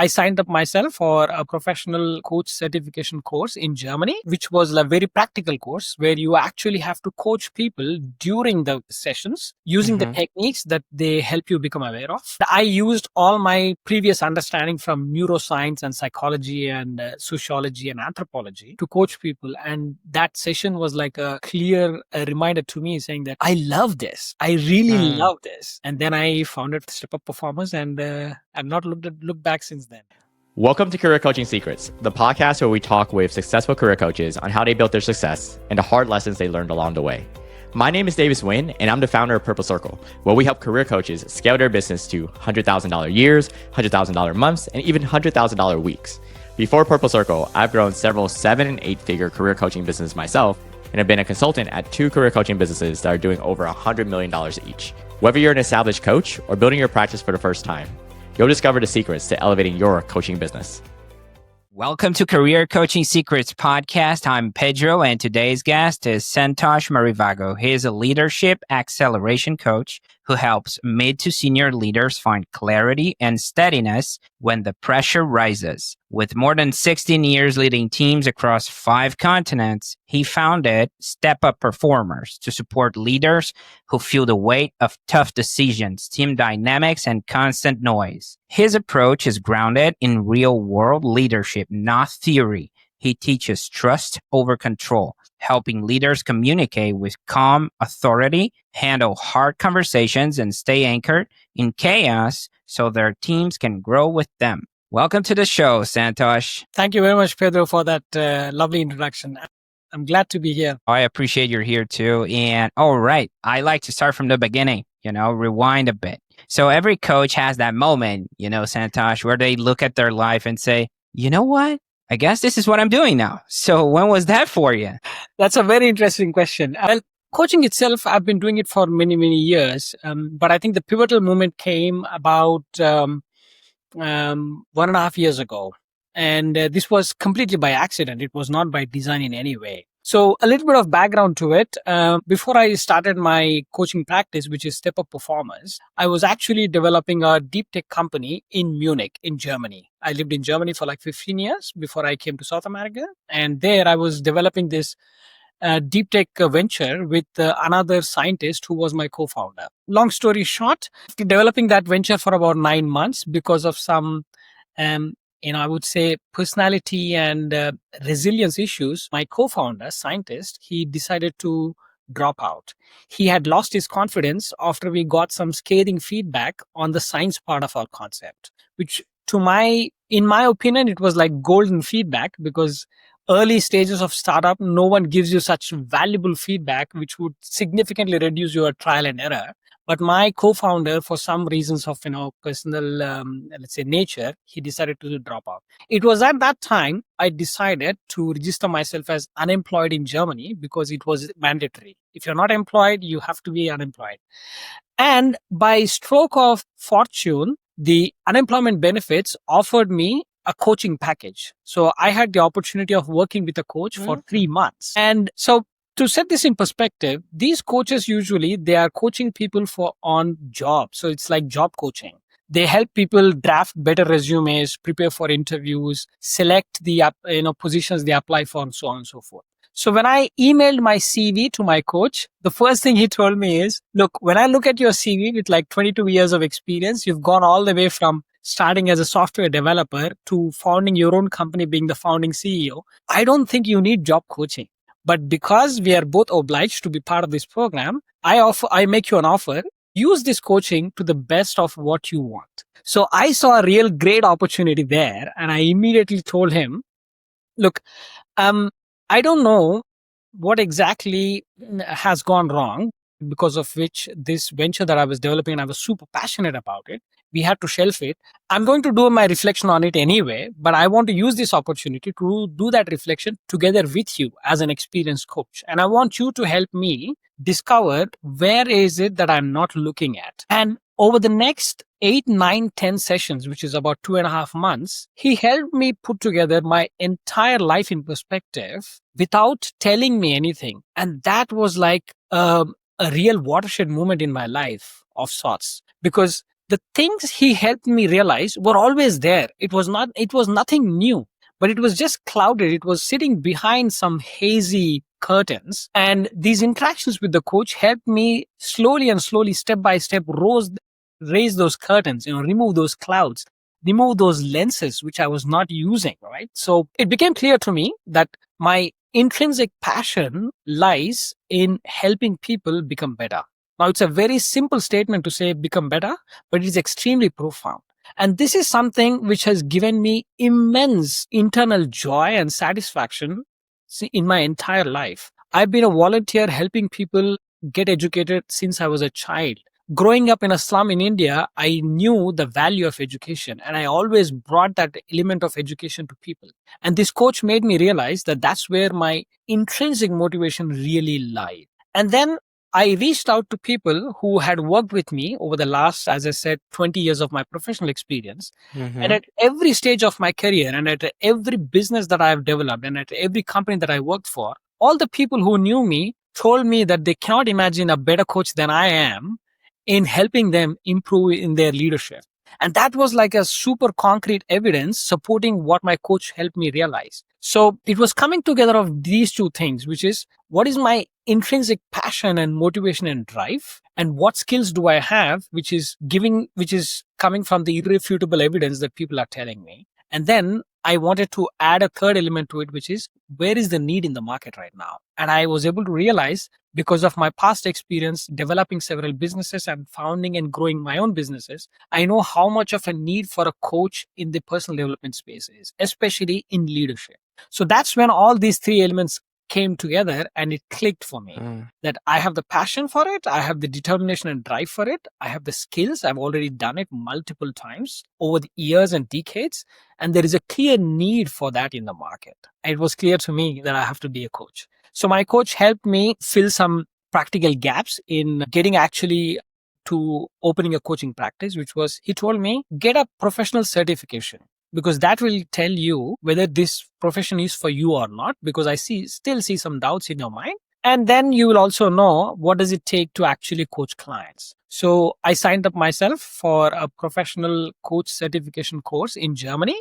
I signed up myself for a professional coach certification course in Germany, which was a very practical course where you actually have to coach people during the sessions using the techniques that they help you become aware of. I used all my previous understanding from neuroscience and psychology and sociology and anthropology to coach people. And that session was like a clear reminder to me saying that I love this. I really love this. And then I founded Step Up Performers and I've not looked back since then. Welcome to Career Coaching Secrets, the podcast where we talk with successful career coaches on how they built their success and the hard lessons they learned along the way. My name is Davis Nguyen, and I'm the founder of Purple Circle, where we help career coaches scale their business to $100,000 years, $100,000 months, and even $100,000 weeks. Before Purple Circle, I've grown several 7- and 8-figure career coaching businesses myself, and have been a consultant at 2 career coaching businesses that are doing over $100 million each. Whether you're an established coach or building your practice for the first time, you'll discover the secrets to elevating your coaching business. Welcome to Career Coaching Secrets podcast. I'm Pedro, and today's guest is Santosh Marrivagu. He is a leadership acceleration coach who helps mid to senior leaders find clarity and steadiness when the pressure rises. With more than 16 years leading teams across 5 continents, he founded Step Up Performers to support leaders who feel the weight of tough decisions, team dynamics, and constant noise. His approach is grounded in real-world leadership, not theory. He teaches trust over control, helping leaders communicate with calm authority, handle hard conversations, and stay anchored in chaos so their teams can grow with them. Welcome to the show, Santosh. Thank you very much, Pedro, for that lovely introduction. I'm glad to be here. I appreciate you're here too. And all right, I like to start from the beginning, rewind a bit. So every coach has that moment, Santosh, where they look at their life and say, you know what? I guess this is what I'm doing now. So when was that for you? That's a very interesting question. Well, coaching itself, I've been doing it for many, many years. But I think the pivotal moment came about 1.5 years ago. And this was completely by accident. It was not by design in any way. So a little bit of background to it. Before I started my coaching practice, which is Step Up Performers, I was actually developing a deep tech company in Munich, in Germany. I lived in Germany for like 15 years before I came to South America. And there I was developing this deep tech venture with another scientist who was my co-founder. Long story short, developing that venture for about 9 months because of some I would say personality and resilience issues, my co-founder, scientist, he decided to drop out. He had lost his confidence after we got some scathing feedback on the science part of our concept, which in my opinion, it was like golden feedback because early stages of startup, no one gives you such valuable feedback, which would significantly reduce your trial and error. But my co-founder, for some reasons of personal, let's say nature, he decided to drop out. It was at that time I decided to register myself as unemployed in Germany because it was mandatory. If you're not employed, you have to be unemployed. And by stroke of fortune, the unemployment benefits offered me a coaching package. So I had the opportunity of working with a coach for 3 months. And so to set this in perspective, these coaches usually, they are coaching people on jobs. So it's like job coaching. They help people draft better resumes, prepare for interviews, select the positions they apply for, and so on and so forth. So when I emailed my CV to my coach, the first thing he told me is, look, when I look at your CV with like 22 years of experience, you've gone all the way from starting as a software developer to founding your own company, being the founding CEO. I don't think you need job coaching. But because we are both obliged to be part of this program, I make you an offer. Use this coaching to the best of what you want. So I saw a real great opportunity there. And I immediately told him, look, I don't know what exactly has gone wrong because of which this venture that I was developing, and I was super passionate about it, we had to shelf it. I'm going to do my reflection on it anyway, but I want to use this opportunity to do that reflection together with you as an experienced coach. And I want you to help me discover where is it that I'm not looking at. And over the next 8, 9, 10 sessions, which is about 2.5 months, he helped me put together my entire life in perspective without telling me anything. And that was like a real watershed moment in my life of sorts, because the things he helped me realize were always there. It was nothing new, but it was just clouded. It was sitting behind some hazy curtains. And these interactions with the coach helped me slowly and slowly, step by step, raise those curtains, remove those clouds, remove those lenses which I was not using, right? So it became clear to me that my intrinsic passion lies in helping people become better. Now, it's a very simple statement to say become better, but it's extremely profound. And this is something which has given me immense internal joy and satisfaction in my entire life. I've been a volunteer helping people get educated since I was a child. Growing up in a slum in India, I knew the value of education, and I always brought that element of education to people. And this coach made me realize that that's where my intrinsic motivation really lied. And then I reached out to people who had worked with me over the last, as I said, 20 years of my professional experience. And at every stage of my career, and at every business that I've developed, and at every company that I worked for, all the people who knew me told me that they cannot imagine a better coach than I am in helping them improve in their leadership. And that was like a super concrete evidence supporting what my coach helped me realize. So it was coming together of these two things, which is what is my intrinsic passion and motivation and drive, and what skills do I have, which is coming from the irrefutable evidence that people are telling me. And then I wanted to add a third element to it, which is where is the need in the market right now? And I was able to realize, because of my past experience developing several businesses and founding and growing my own businesses, I know how much of a need for a coach in the personal development space is, especially in leadership. So that's when all these three elements came together and it clicked for me that I have the passion for it. I have the determination and drive for it. I have the skills. I've already done it multiple times over the years and decades. And there is a clear need for that in the market. It was clear to me that I have to be a coach. So my coach helped me fill some practical gaps in getting actually to opening a coaching practice, which was, he told me, get a professional certification, because that will tell you whether this profession is for you or not, because I still see some doubts in your mind. And then you will also know what does it take to actually coach clients. So I signed up myself for a professional coach certification course in Germany,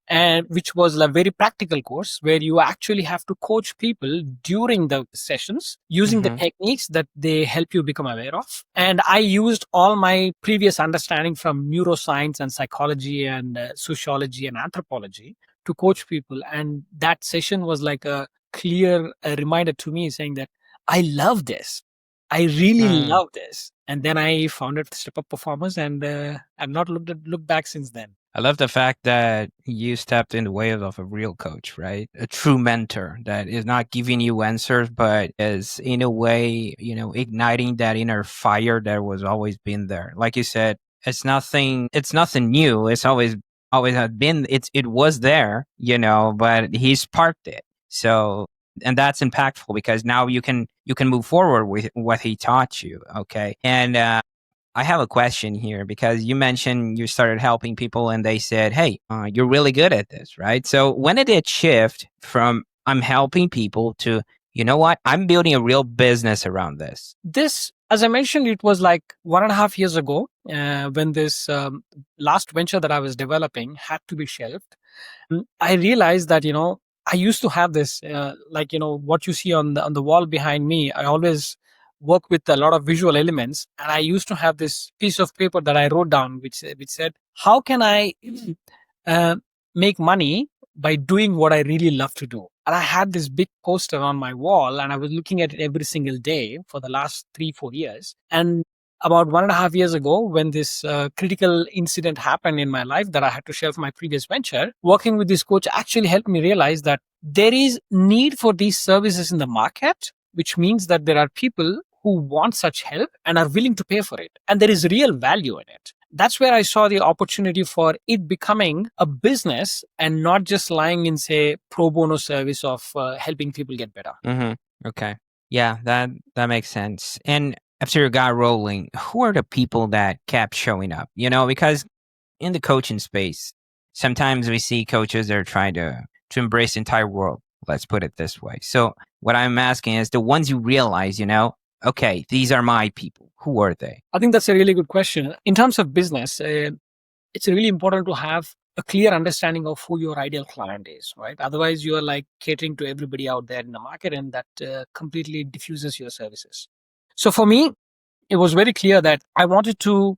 and which was a very practical course where you actually have to coach people during the sessions using the techniques that they help you become aware of. And I used all my previous understanding from neuroscience and psychology and sociology and anthropology to coach people. And that session was like a clear reminder to me saying that I love this. I really love this. And then I founded Step Up Performers, and I've not looked back since then. I love the fact that you stepped in the way of a real coach, right? A true mentor that is not giving you answers, but is in a way, igniting that inner fire that was always been there. Like you said, it's nothing new. It's always had been, it was there, but he sparked it. So, and that's impactful because now you can move forward with what he taught you. Okay. And, I have a question here because you mentioned you started helping people and they said, hey, you're really good at this, right? So when did it shift from I'm helping people to, you know what, I'm building a real business around this? This, as I mentioned, it was like 1.5 years ago when this last venture that I was developing had to be shelved. I realized that, I used to have this, what you see on the wall behind me. I always work with a lot of visual elements, and I used to have this piece of paper that I wrote down, which said, "How can I make money by doing what I really love to do?" And I had this big poster on my wall, and I was looking at it every single day for the last 3-4 years. And about 1.5 years ago, when this critical incident happened in my life that I had to shelve my previous venture, working with this coach actually helped me realize that there is need for these services in the market, which means that there are people who want such help and are willing to pay for it. And there is real value in it. That's where I saw the opportunity for it becoming a business and not just lying in, say, pro bono service of helping people get better. Okay. Yeah, that makes sense. And after you got rolling, who are the people that kept showing up? Because in the coaching space, sometimes we see coaches that are trying to embrace the entire world. Let's put it this way. So what I'm asking is the ones you realize, okay, these are my people? Who are they? I think that's a really good question. In terms of business, it's really important to have a clear understanding of who your ideal client is, right? Otherwise, you are like catering to everybody out there in the market, and that completely diffuses your services. So for me, it was very clear that I wanted to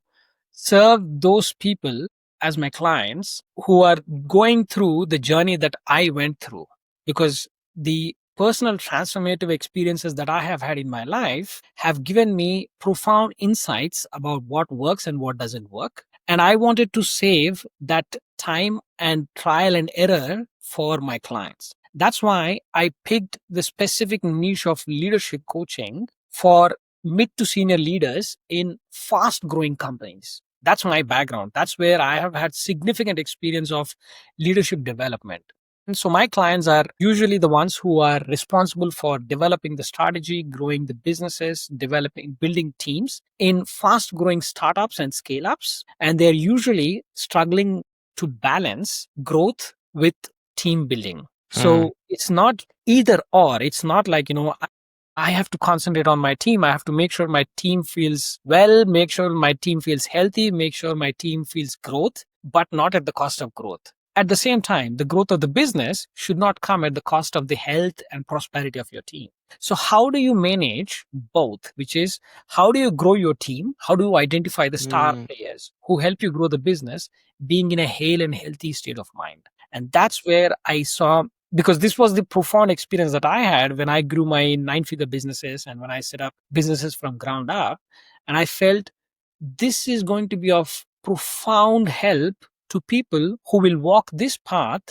serve those people as my clients who are going through the journey that I went through, because the personal transformative experiences that I have had in my life have given me profound insights about what works and what doesn't work. And I wanted to save that time and trial and error for my clients. That's why I picked the specific niche of leadership coaching for mid to senior leaders in fast growing companies. That's my background. That's where I have had significant experience of leadership development. And so my clients are usually the ones who are responsible for developing the strategy, growing the businesses, developing, building teams in fast growing startups and scale ups. And they're usually struggling to balance growth with team building. Mm. So it's not either or. It's not like, I have to concentrate on my team. I have to make sure my team feels well, make sure my team feels healthy, make sure my team feels growth, but not at the cost of growth. At the same time, the growth of the business should not come at the cost of the health and prosperity of your team. So, how do you manage both? Which is, how do you grow your team? How do you identify the star Mm. players who help you grow the business, being in a hale and healthy state of mind? And that's where I saw, because this was the profound experience that I had when I grew my 9-figure businesses and when I set up businesses from ground up. And I felt this is going to be of profound help to people who will walk this path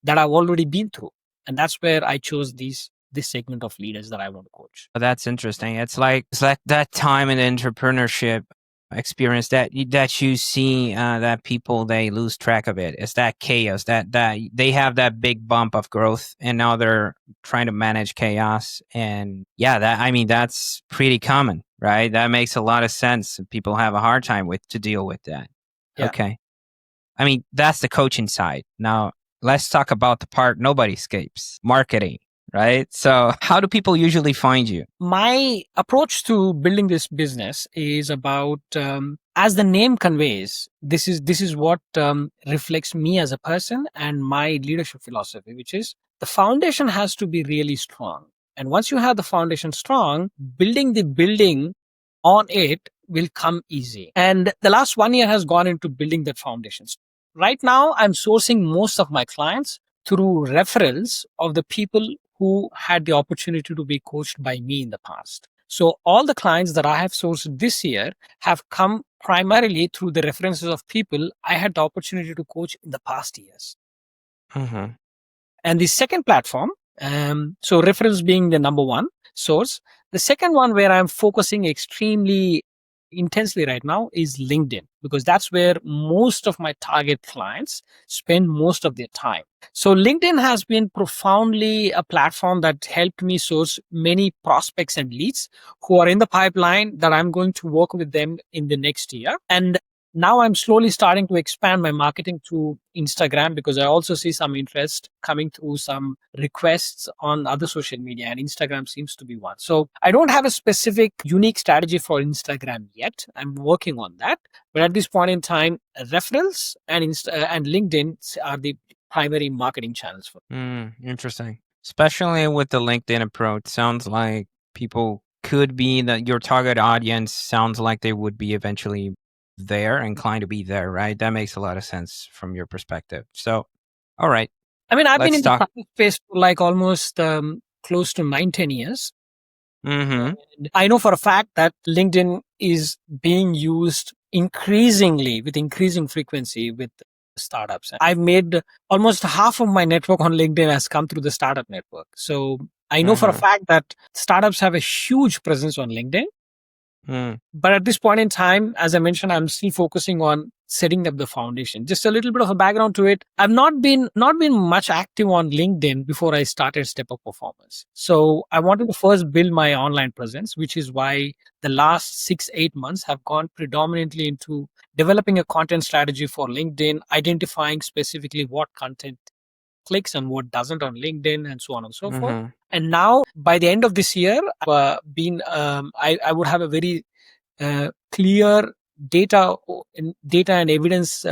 that I've already been through. And that's where I chose this segment of leaders that I want to coach. Oh, that's interesting. It's like that time in entrepreneurship experience that you see that people they lose track of it. It's that chaos that they have that big bump of growth and now they're trying to manage chaos. And yeah, that I mean that's pretty common, right? That makes a lot of sense. People have a hard time with to deal with that. Yeah. Okay. I mean, that's the coaching side. Now, let's talk about the part nobody escapes, marketing, right? So, how do people usually find you? My approach to building this business is about, as the name conveys, this is what reflects me as a person and my leadership philosophy, which is the foundation has to be really strong. And once you have the foundation strong, building the building on it will come easy. And the last 1 year has gone into building that foundations. Right now, I'm sourcing most of my clients through referrals of the people who had the opportunity to be coached by me in the past. So all the clients that I have sourced this year have come primarily through the references of people I had the opportunity to coach in the past years. Mm-hmm. And the second platform, so reference being the number one source, the second one where I'm focusing extremely intensely right now is LinkedIn, because that's where most of my target clients spend most of their time. So LinkedIn has been profoundly a platform that helped me source many prospects and leads who are in the pipeline that I'm going to work with them in the next year. And now I'm slowly starting to expand my marketing to Instagram, because I also see some interest coming through some requests on other social media, and Instagram seems to be one. So I don't have a specific unique strategy for Instagram yet. I'm working on that. But at this point in time, referrals and and LinkedIn are the primary marketing channels for. Interesting. Especially with the LinkedIn approach, sounds like people could be that your target audience sounds like they would be eventually there, inclined to be there, right? That makes a lot of sense from your perspective. So, all right, I mean, I've been let's in the talk. startup space for like almost close to 9-10 years. Mm-hmm. And I know for a fact that LinkedIn is being used increasingly with increasing frequency with startups. I've made almost half of my network on LinkedIn has come through the startup network. So I know for a Mm-hmm. fact that startups have a huge presence on LinkedIn. Mm. But at this point in time, as I mentioned, I'm still focusing on setting up the foundation. Just a little bit of a background to it. I've not been much active on LinkedIn before I started Step Up Performance. So I wanted to first build my online presence, which is why the last 6-8 months have gone predominantly into developing a content strategy for LinkedIn, identifying specifically what content clicks and what doesn't on LinkedIn and so on and so forth. Mm-hmm. And now by the end of this year, I would have a very clear data and evidence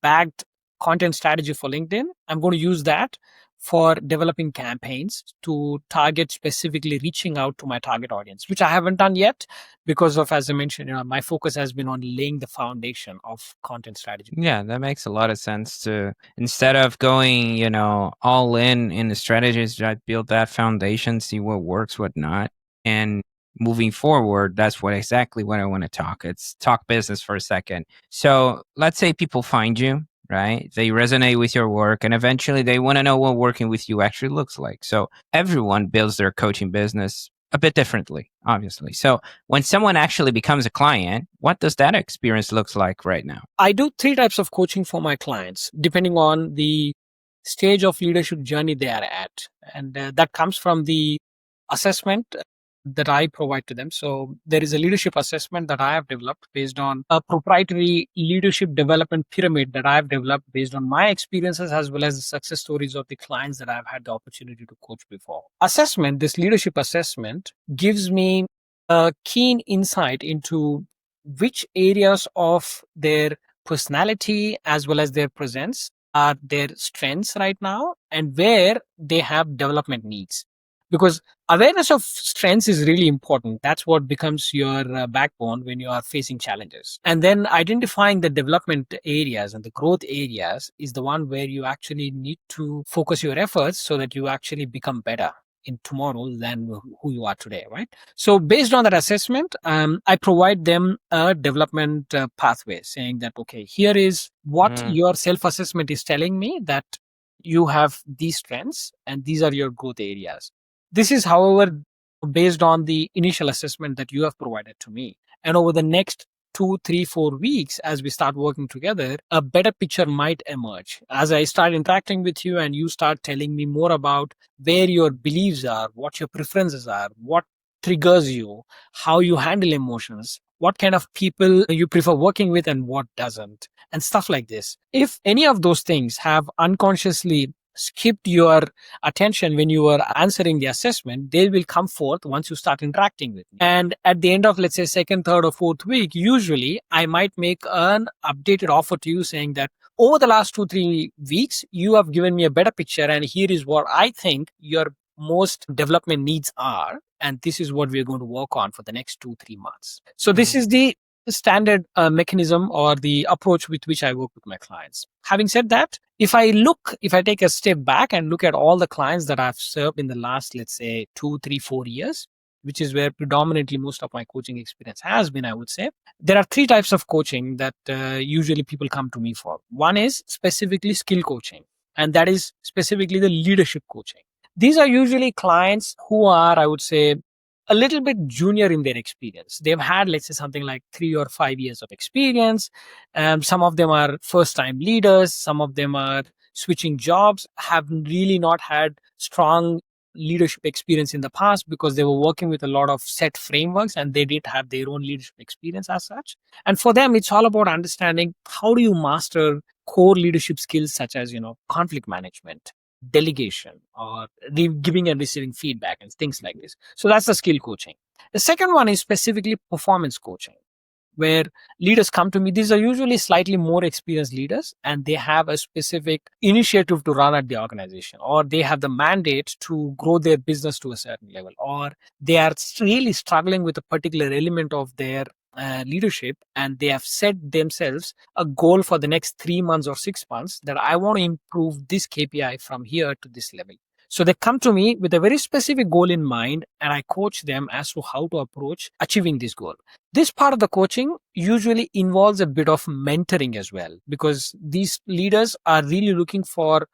backed content strategy for LinkedIn. I'm going to use that for developing campaigns to target specifically reaching out to my target audience, which I haven't done yet because of, as I mentioned, my focus has been on laying the foundation of content strategy. Yeah, that makes a lot of sense to instead of going, all in the strategies, right, build that foundation, see what works, what not. And moving forward, that's exactly what I want to talk. It's talk business for a second. So let's say people find you, right? They resonate with your work and eventually they want to know what working with you actually looks like. So everyone builds their coaching business a bit differently, obviously. So when someone actually becomes a client, what does that experience looks like right now? I do 3 types of coaching for my clients, depending on the stage of leadership journey they are at. And that comes from the assessment that I provide to them. So there is a leadership assessment that I have developed based on a proprietary leadership development pyramid that I have developed based on my experiences as well as the success stories of the clients that I've had the opportunity to coach before. This leadership assessment gives me a keen insight into which areas of their personality as well as their presence are their strengths right now and where they have development needs, because awareness of strengths is really important. That's what becomes your backbone when you are facing challenges, and then identifying the development areas and the growth areas is the one where you actually need to focus your efforts so that you actually become better in tomorrow than who you are today, right? So based on that assessment, I provide them a development pathway saying that, okay, here is what your self-assessment is telling me, that you have these strengths and these are your growth areas. This is, however, based on the initial assessment that you have provided to me. And over the next 2, 3, 4 weeks, as we start working together, a better picture might emerge. As I start interacting with you and you start telling me more about where your beliefs are, what your preferences are, what triggers you, how you handle emotions, what kind of people you prefer working with and what doesn't, and stuff like this. If any of those things have unconsciously skipped your attention when you were answering the assessment, they will come forth once you start interacting with me. And at the end of, let's say, second, third, or fourth week, usually I might make an updated offer to you saying that over the last 2, 3 weeks, you have given me a better picture, and here is what I think your most development needs are. And this is what we're going to work on for the next 2, 3 months. So this is the standard mechanism or the approach with which I work with my clients. Having said that, if I take a step back and look at all the clients that I've served in the last, let's say, 2, 3, 4 years, which is where predominantly most of my coaching experience has been, I would say, there are 3 types of coaching that usually people come to me for. One is specifically skill coaching, and that is specifically the leadership coaching. These are usually clients who are, I would say, a little bit junior in their experience. They've had, let's say, something like 3 or 5 years of experience. Some of them are first time leaders. Some of them are switching jobs, have really not had strong leadership experience in the past because they were working with a lot of set frameworks and they didn't have their own leadership experience as such. And for them, it's all about understanding how do you master core leadership skills such as, conflict management, delegation, or giving and receiving feedback and things like this. So that's the skill coaching. The second one is specifically performance coaching, where leaders come to me. These are usually slightly more experienced leaders and they have a specific initiative to run at the organization, or they have the mandate to grow their business to a certain level, or they are really struggling with a particular element of their leadership, and they have set themselves a goal for the next 3 months or 6 months that I want to improve this KPI from here to this level. So they come to me with a very specific goal in mind, and I coach them as to how to approach achieving this goal. This part of the coaching usually involves a bit of mentoring as well, because these leaders are really looking for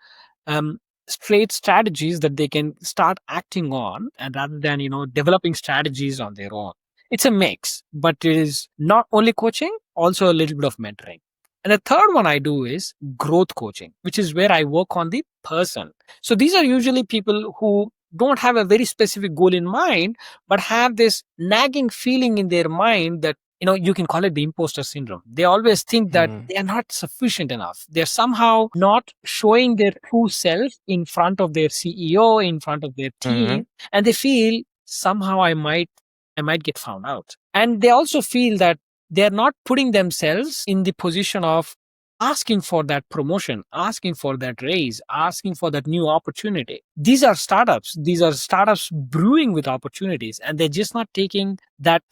straight strategies that they can start acting on, and rather than developing strategies on their own. It's a mix, but it is not only coaching, also a little bit of mentoring. And the third one I do is growth coaching, which is where I work on the person. So these are usually people who don't have a very specific goal in mind, but have this nagging feeling in their mind that you can call it the imposter syndrome. They always think that they are not sufficient enough. They're somehow not showing their true self in front of their CEO, in front of their team, and they feel somehow I might get found out. And they also feel that they're not putting themselves in the position of asking for that promotion, asking for that raise, asking for that new opportunity. These are startups. These are startups brewing with opportunities, and they're just not taking that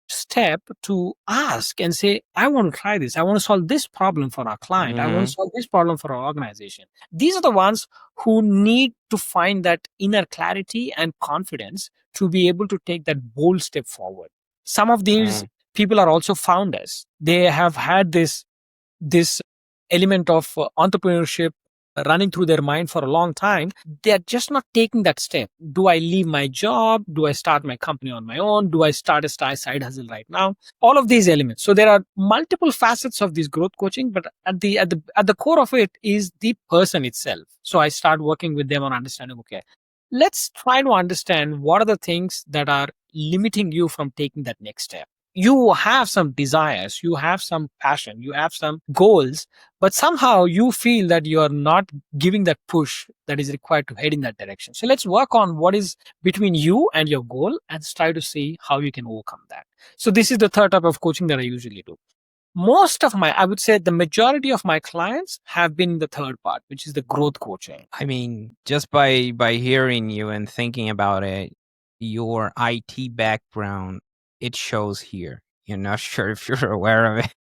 step to ask and say, I want to try this. I want to solve this problem for our client. I want to solve this problem for our organization. These are the ones who need to find that inner clarity and confidence to be able to take that bold step forward. Some of these people are also founders. They have had this element of entrepreneurship running through their mind for a long time. They're just not taking that step. Do I leave my job? Do I start my company on my own? Do I start a side hustle right now? All of these elements. So there are multiple facets of this growth coaching, but at the core of it is the person itself. So I start working with them on understanding, okay, let's try to understand what are the things that are limiting you from taking that next step. You have some desires, you have some passion, you have some goals, but somehow you feel that you are not giving that push that is required to head in that direction. So let's work on what is between you and your goal and try to see how you can overcome that. So this is the third type of coaching that I usually do. I would say the majority of my clients have been in the third part, which is the growth coaching. I mean, just by hearing you and thinking about it, your IT background, it shows here. You're not sure if you're aware of it,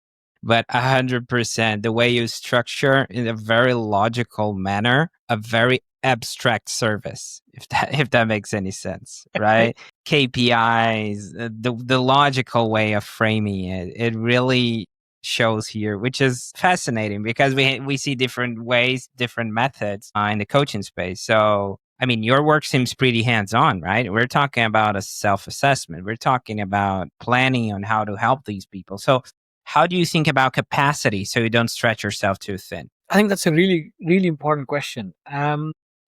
but 100%, the way you structure in a very logical manner, a very abstract service, if that makes any sense, right? KPIs, the logical way of framing it really shows here, which is fascinating because we see different ways, different methods in the coaching space. So I mean, your work seems pretty hands-on, right? We're talking about a self-assessment. We're talking about planning on how to help these people. So how do you think about capacity so you don't stretch yourself too thin? I think that's a really, really important question.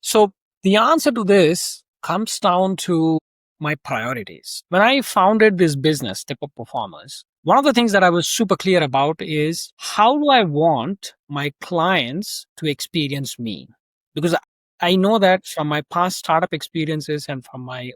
So the answer to this comes down to my priorities. When I founded this business, Step Up Performers, one of the things that I was super clear about is how do I want my clients to experience me? Because I know that from my past startup experiences and from my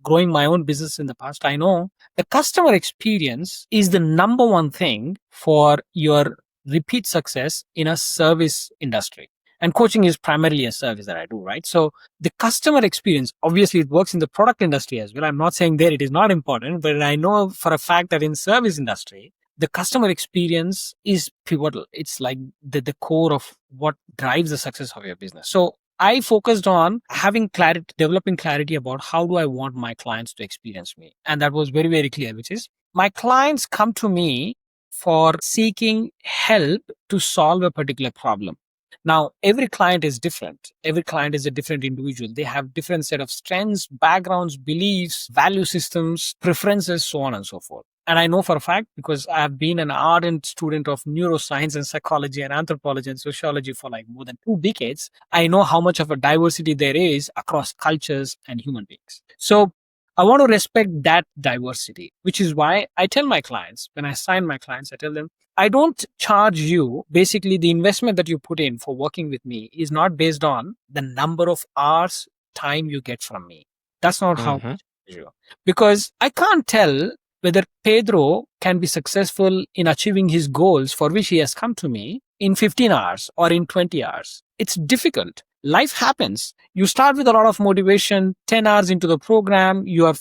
growing my own business in the past, I know the customer experience is the number one thing for your repeat success in a service industry. And coaching is primarily a service that I do, right? So the customer experience, obviously it works in the product industry as well. I'm not saying there it is not important, but I know for a fact that in service industry, the customer experience is pivotal. It's like the core of what drives the success of your business. So I focused on having clarity, developing clarity about how do I want my clients to experience me. And that was very, very clear, which is my clients come to me for seeking help to solve a particular problem. Now, every client is different. Every client is a different individual. They have different set of strengths, backgrounds, beliefs, value systems, preferences, so on and so forth. And I know for a fact because I've been an ardent student of neuroscience and psychology and anthropology and sociology for like more than 2 decades. I know how much of a diversity there is across cultures and human beings. So I want to respect that diversity, which is why I tell my clients, when I sign my clients, I tell them, I don't charge you. Basically, the investment that you put in for working with me is not based on the number of hours time you get from me. That's not how I charge you. Because I can't tell whether Pedro can be successful in achieving his goals for which he has come to me in 15 hours or in 20 hours. It's difficult. Life happens. You start with a lot of motivation, 10 hours into the program, you are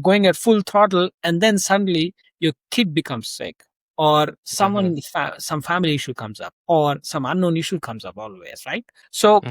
going at full throttle, and then suddenly your kid becomes sick, or someone, some family issue comes up, or some unknown issue comes up always, right? So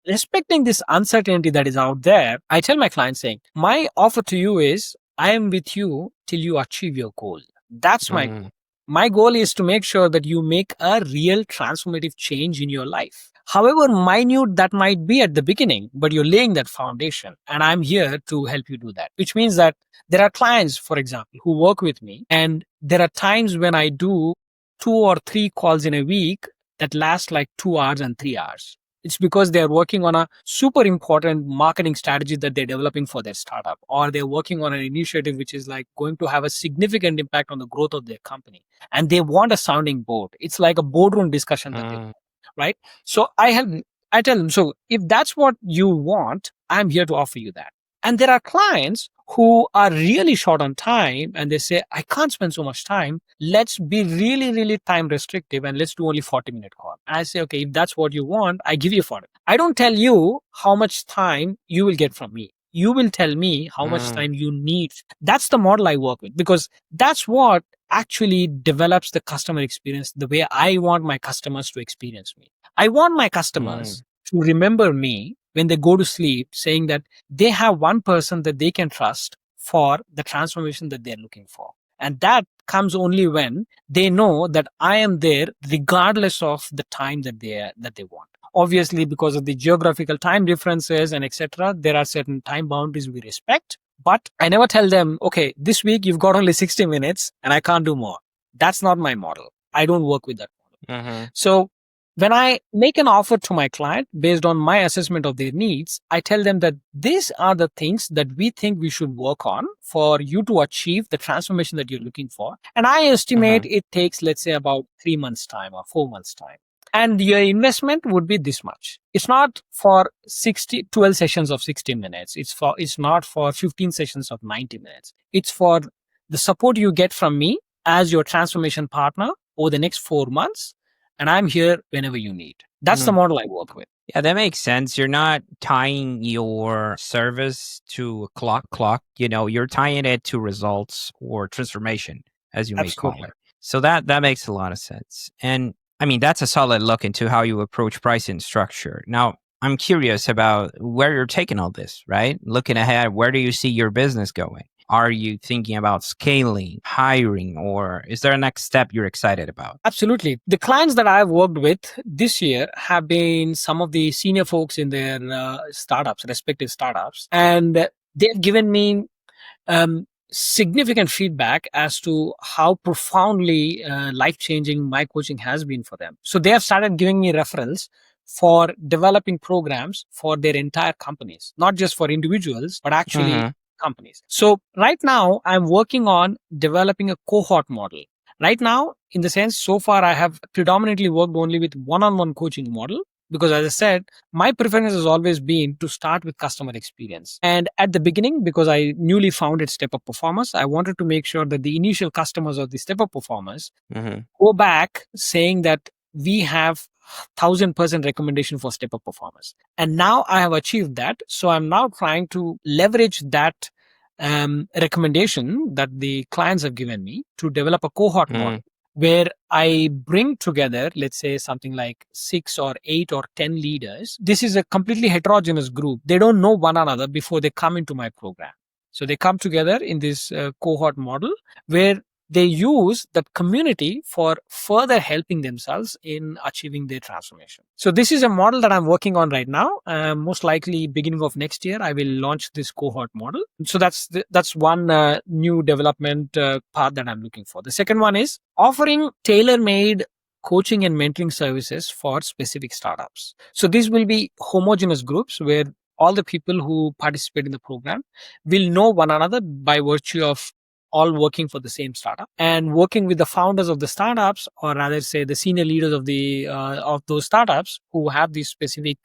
respecting this uncertainty that is out there, I tell my clients saying, my offer to you is I am with you till you achieve your goal. That's my goal is to make sure that you make a real transformative change in your life. However minute that might be at the beginning, but you're laying that foundation, and I'm here to help you do that, which means that there are clients, for example, who work with me, and there are times when I do 2 or 3 calls in a week that last like 2 hours and 3 hours. It's because they're working on a super important marketing strategy that they're developing for their startup, or they're working on an initiative which is like going to have a significant impact on the growth of their company. And they want a sounding board. It's like a boardroom discussion that they want, right? So I tell them, so if that's what you want, I'm here to offer you that. And there are clients who are really short on time and they say, I can't spend so much time. Let's be really, really time restrictive and let's do only 40-minute call. And I say, okay, if that's what you want, I give you 40. I don't tell you how much time you will get from me. You will tell me how much time you need. That's the model I work with, because that's what actually develops the customer experience the way I want my customers to experience me. I want my customers to remember me when they go to sleep, saying that they have one person that they can trust for the transformation that they're looking for. And that comes only when they know that I am there regardless of the time that they want. Obviously, because of the geographical time differences and etc., there are certain time boundaries we respect. But I never tell them, okay, this week you've got only 60 minutes and I can't do more. That's not my model. I don't work with that model. So when I make an offer to my client based on my assessment of their needs, I tell them that these are the things that we think we should work on for you to achieve the transformation that you're looking for. And I estimate it takes, let's say, about 3 months' time or 4 months' time. And your investment would be this much. It's not for 12 sessions of 60 minutes. It's not for 15 sessions of 90 minutes. It's for the support you get from me as your transformation partner over the next 4 months. And I'm here whenever you need. That's the model I work with. Yeah, that makes sense. You're not tying your service to a clock. You're tying it to results or transformation, as you may call it. So that makes a lot of sense. And I mean, that's a solid look into how you approach pricing structure. Now, I'm curious about where you're taking all this, right? Looking ahead, where do you see your business going? Are you thinking about scaling, hiring, or is there a next step you're excited about? Absolutely. The clients that I've worked with this year have been some of the senior folks in their respective startups. And they've given me significant feedback as to how profoundly life-changing my coaching has been for them. So they have started giving me referrals for developing programs for their entire companies, not just for individuals, but actually companies. So right now I'm working on developing a cohort model. Right now, in the sense, so far I have predominantly worked only with one-on-one coaching model, because as I said, my preference has always been to start with customer experience. And at the beginning, because I newly founded Step Up Performers, I wanted to make sure that the initial customers of the Step Up Performers go back saying that we have 1,000% recommendation for Step Up Performers. And now I have achieved that. So I'm now trying to leverage that recommendation that the clients have given me to develop a cohort model where I bring together, let's say, something like 6 or 8 or 10 leaders. This is a completely heterogeneous group. They don't know one another before they come into my program. So they come together in this cohort model where they use that community for further helping themselves in achieving their transformation. So this is a model that I'm working on right now. Most likely beginning of next year, I will launch this cohort model. So that's one new development path that I'm looking for. The second one is offering tailor-made coaching and mentoring services for specific startups. So these will be homogeneous groups where all the people who participate in the program will know one another by virtue of all working for the same startup and working with the founders of the startups, or rather say the senior leaders of those startups who have these specific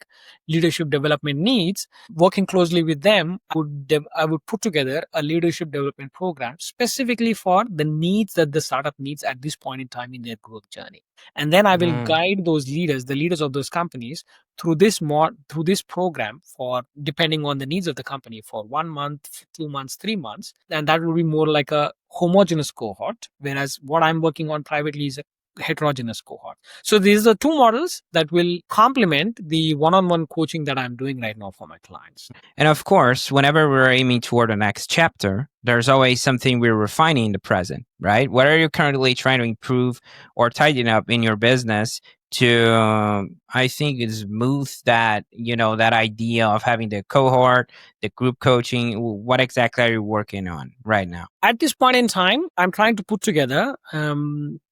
leadership development needs. Working closely with them, I would put together a leadership development program specifically for the needs that the startup needs at this point in time in their growth journey. And then I will guide those leaders, the leaders of those companies, through this program for, depending on the needs of the company, for 1 month, 2 months, 3 months. And that will be more like a homogeneous cohort, whereas what I'm working on privately is a heterogeneous cohort. So these are two models that will complement the one-on-one coaching that I'm doing right now for my clients. And of course, whenever we're aiming toward the next chapter, there's always something we're refining in the present, right? What are you currently trying to improve or tighten up in your business to, I think, smooth that, that idea of having the cohort, the group coaching? What exactly are you working on right now? At this point in time, I'm trying to put together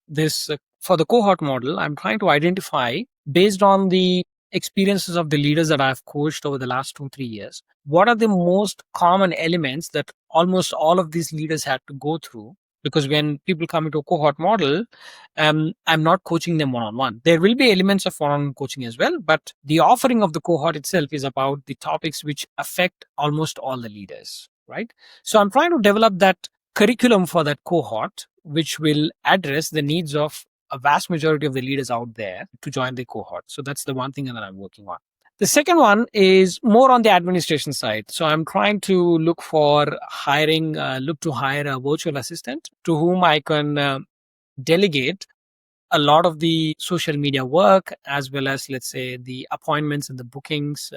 this for the cohort model. I'm trying to identify, based on the experiences of the leaders that I've coached over the last 2, 3 years, what are the most common elements that almost all of these leaders had to go through? Because when people come into a cohort model, I'm not coaching them one on one. There will be elements of one on one coaching as well, but the offering of the cohort itself is about the topics which affect almost all the leaders, right? So I'm trying to develop that curriculum for that cohort, which will address the needs of a vast majority of the leaders out there to join the cohort. So that's the one thing that I'm working on. The second one is more on the administration side. So I'm trying to look to hire a virtual assistant to whom I can delegate a lot of the social media work, as well as, let's say, the appointments and the bookings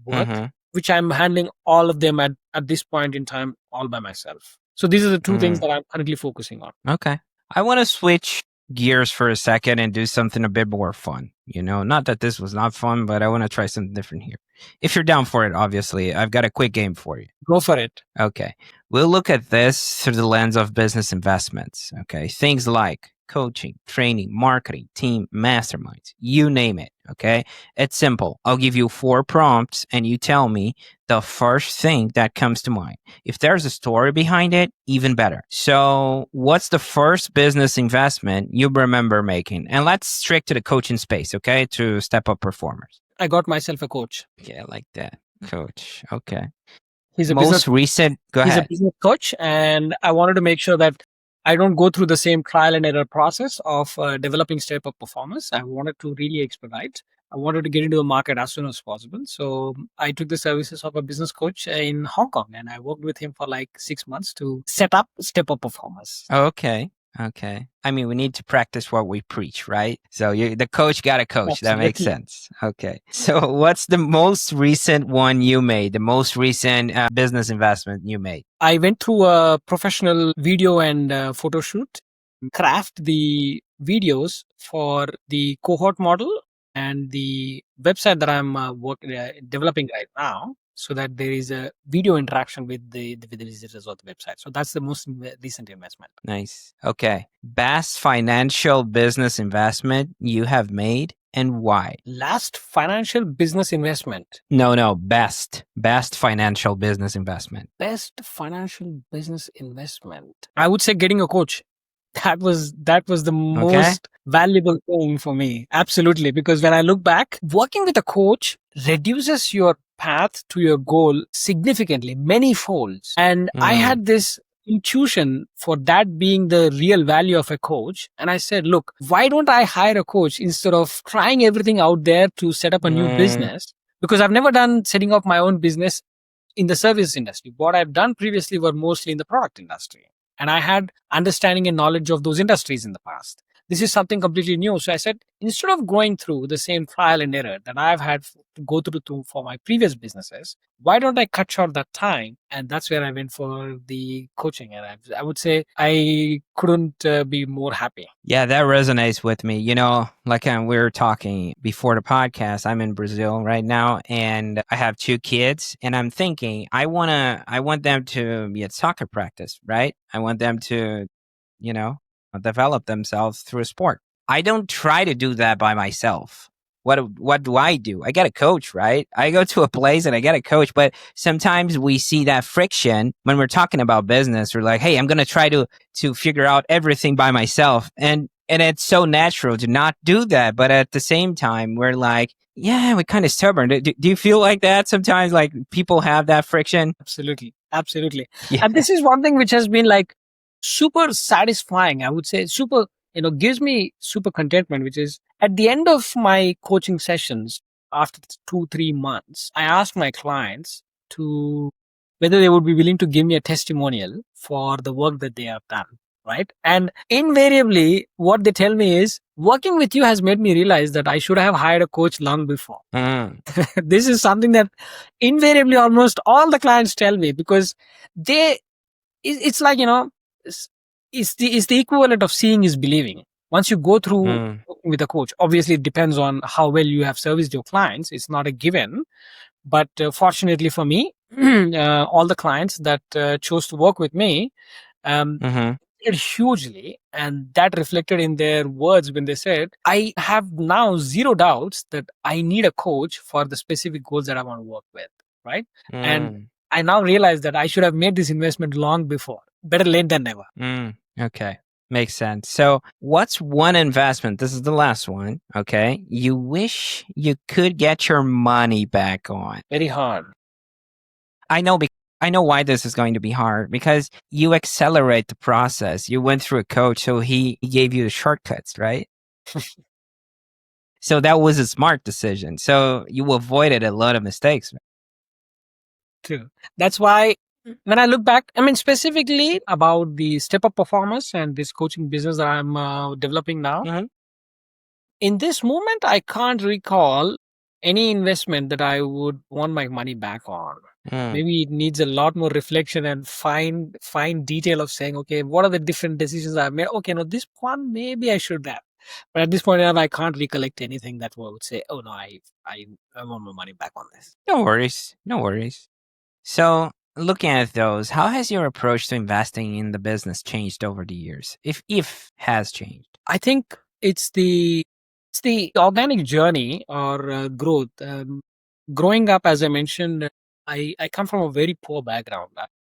work, which I'm handling all of them at this point in time all by myself. So these are the two things that I'm currently focusing on. Okay. I want to switch gears for a second and do something a bit more fun. Not that this was not fun, but I want to try something different here. If you're down for it, obviously, I've got a quick game for you. Go for it. Okay. We'll look at this through the lens of business investments. Okay. Things like coaching, training, marketing, team, masterminds, you name it. Okay. It's simple. I'll give you 4 prompts and you tell me the first thing that comes to mind. If there's a story behind it, even better. So what's the first business investment you remember making? And let's stick to the coaching space, okay, to step up performers. I got myself a coach. Yeah, I like that. Coach. Okay. He's a Most recent, go He's ahead. a business coach, and I wanted to make sure that I don't go through the same trial and error process of developing step-up performers. I wanted to really expedite. I wanted to get into the market as soon as possible. So I took the services of a business coach in Hong Kong, and I worked with him for like 6 months to set up step-up performers. Okay. I mean, we need to practice what we preach, right? So the coach got a coach. Absolutely. That makes sense. Okay. So what's the most recent one you made? The most recent business investment you made? I went through a professional video and photo shoot, craft the videos for the cohort model and the website that I'm developing right now, so that there is a video interaction with the visitors of the website. So that's the most recent investment. Nice. Okay. Best financial business investment you have made and why? Last financial business investment. No, best financial business investment. Best financial business investment. I would say getting a coach. That was the most valuable thing for me. Absolutely. Because when I look back, working with a coach reduces your path to your goal significantly, many folds. And I had this intuition for that being the real value of a coach. And I said, look, why don't I hire a coach instead of trying everything out there to set up a new business? Because I've never done setting up my own business in the service industry. What I've done previously were mostly in the product industry. And I had understanding and knowledge of those industries in the past. This is something completely new. So I said, instead of going through the same trial and error that I've had to go through for my previous businesses, why don't I cut short that time? And that's where I went for the coaching. And I would say I couldn't be more happy. Yeah, that resonates with me. Like we were talking before the podcast, I'm in Brazil right now and I have 2 kids and I'm thinking I want them to be at soccer practice, right? I want them to, develop themselves through a sport. I don't try to do that by myself. What do? I get a coach, right? I go to a place and I get a coach, but sometimes we see that friction when we're talking about business. We're like, hey, I'm going to try to figure out everything by myself. And it's so natural to not do that. But at the same time, we're like, yeah, we're kind of stubborn. Do you feel like that sometimes? Like people have that friction? Absolutely. Absolutely. Yeah. And this is one thing which has been like super satisfying. I would say gives me super contentment, which is at the end of my coaching sessions after 2-3 months, I ask my clients to whether they would be willing to give me a testimonial for the work that they have done. Right. And invariably, what they tell me is working with you has made me realize that I should have hired a coach long before. This is something that invariably almost all the clients tell me, because it's like, it's the equivalent of seeing is believing. Once you go through working with a coach, obviously it depends on how well you have serviced your clients. It's not a given. But fortunately for me, all the clients that chose to work with me, hugely, and that reflected in their words when they said, I have now zero doubts that I need a coach for the specific goals that I want to work with, right? And Mm, I now realize that I should have made this investment long before. Better late than never. okay. Makes sense. So, what's one investment? This is the last one. Okay. You wish you could get your money back on. Very hard. I know. I know why this is going to be hard because you accelerate the process. You went through a coach, so he gave you the shortcuts, right? So that was a smart decision. So you avoided a lot of mistakes. True. That's why when I look back, I mean, specifically about the step up performance and this coaching business that I'm developing now, Mhm. in this moment, I can't recall any investment that I would want my money back on. Mm, Maybe it needs a lot more reflection and fine detail of saying, okay, what are the different decisions I've made? Okay, no, this one maybe I should have. But at this point in time, I can't recollect anything that would say, oh no, I want my money back on this. no worries. No worries. So, looking at those, how has your approach to investing in the business changed over the years? If has changed. I think it's the organic journey or growth. Growing up, as I mentioned, I come from a very poor background.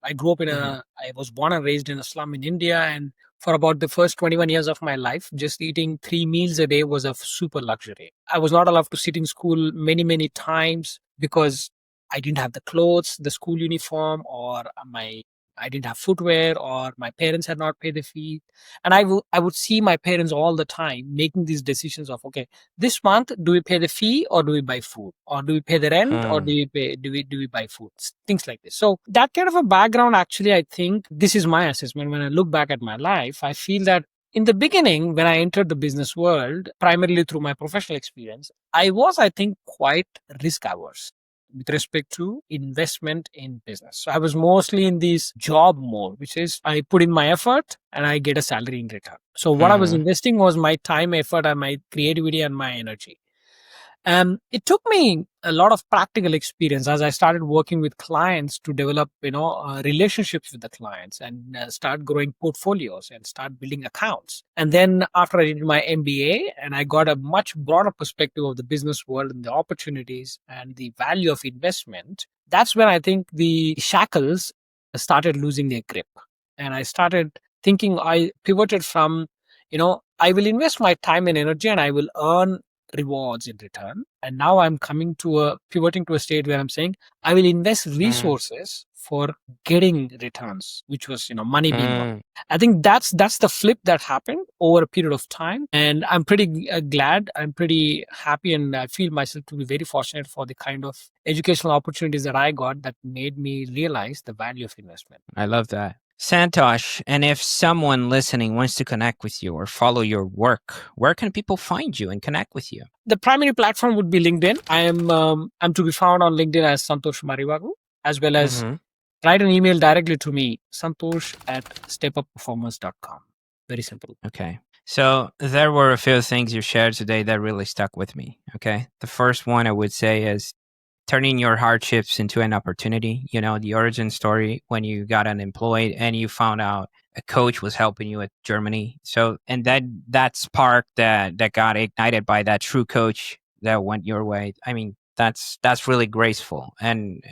I grew up Mhm. I was born and raised in a slum in India, and for about the first 21 years of my life, just eating 3 meals a day was a super luxury. I was not allowed to sit in school many times because I didn't have the clothes, the school uniform, or my I didn't have footwear, or my parents had not paid the fee. And I would see my parents all the time making these decisions of, okay, this month do we pay the fee or do we buy food, or do we pay the rent or Hmm. do we buy food, things like this. So that kind of a background, actually, I think this is my assessment. When I look back at my life, I feel that in the beginning, when I entered the business world, primarily through my professional experience, I think, quite risk averse with respect to investment in business. So I was mostly in this job mode, which is I put in my effort and I get a salary in return. So what I was Mhm. investing was my time, effort, and my creativity and my energy. It took me a lot of practical experience as I started working with clients to develop, relationships with the clients, and start growing portfolios and start building accounts. And then after I did my MBA, and I got a much broader perspective of the business world and the opportunities and the value of investment, that's when I think the shackles started losing their grip. And I started thinking, I pivoted from, I will invest my time and energy and I will earn rewards in return. And now I'm pivoting to a state where I'm saying I will invest Mm, resources for getting returns, which was, money being one. mm. I think that's the flip that happened over a period of time, and I'm pretty glad. I'm pretty happy, and I feel myself to be very fortunate for the kind of educational opportunities that I got that made me realize the value of investment. I love that. Santosh, and if someone listening wants to connect with you or follow your work, where can people find you and connect with you? The primary platform would be LinkedIn. I'm to be found on LinkedIn as Santosh Marrivagu, as well as Hmm. write an email directly to me, santosh@stepupperformance.com. Very simple. Okay. So there were a few things you shared today that really stuck with me. Okay. The first one I would say is turning your hardships into an opportunity. You know, the origin story when you got unemployed and you found out a coach was helping you at Germany. So, and that spark that got ignited by that true coach that went your way. I mean, that's really graceful and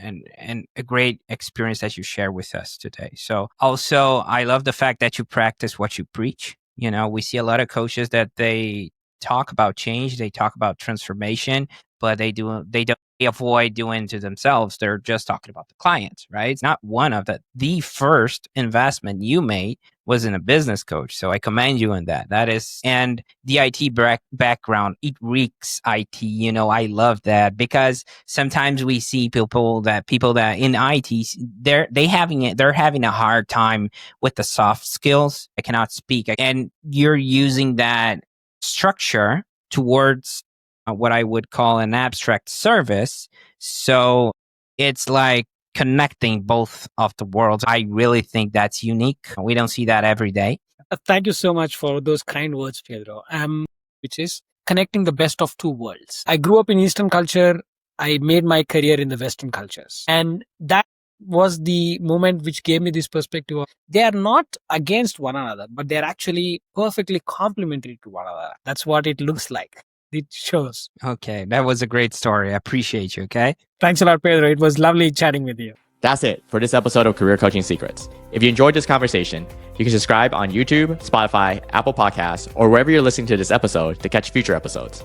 a great experience that you share with us today. So also I love the fact that you practice what you preach. You know, we see a lot of coaches that they talk about change, they talk about transformation, but they don't they avoid doing to themselves. They're just talking about the clients, right? It's not one of the first investment you made was in a business coach. So I commend you on that. That is, and the IT background, it reeks IT. You know, I love that because sometimes we see people that in IT, they're having a hard time with the soft skills. I cannot speak. And you're using that structure towards what I would call an abstract service. So it's like connecting both of the worlds. I really think that's unique. We don't see that every day. Thank you so much for those kind words, Pedro. Which is connecting the best of two worlds. I grew up in Eastern culture. I made my career in the Western cultures, and that was the moment which gave me this perspective of they are not against one another, but they're actually perfectly complementary to one another. That's what it looks like. It shows. Okay, that was a great story. I appreciate you. Okay. Thanks a lot, Pedro. It was lovely chatting with you. That's it for this episode of Career Coaching Secrets. If you enjoyed this conversation, you can subscribe on YouTube, Spotify, Apple Podcasts, or wherever you're listening to this episode to catch future episodes.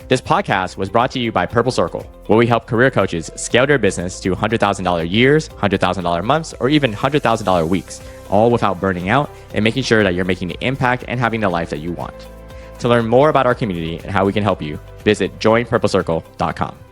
This podcast was brought to you by Purple Circle, where we help career coaches scale their business to $100,000 years, $100,000 months, or even $100,000 weeks, all without burning out and making sure that you're making the impact and having the life that you want. To learn more about our community and how we can help you, visit joinpurplecircle.com.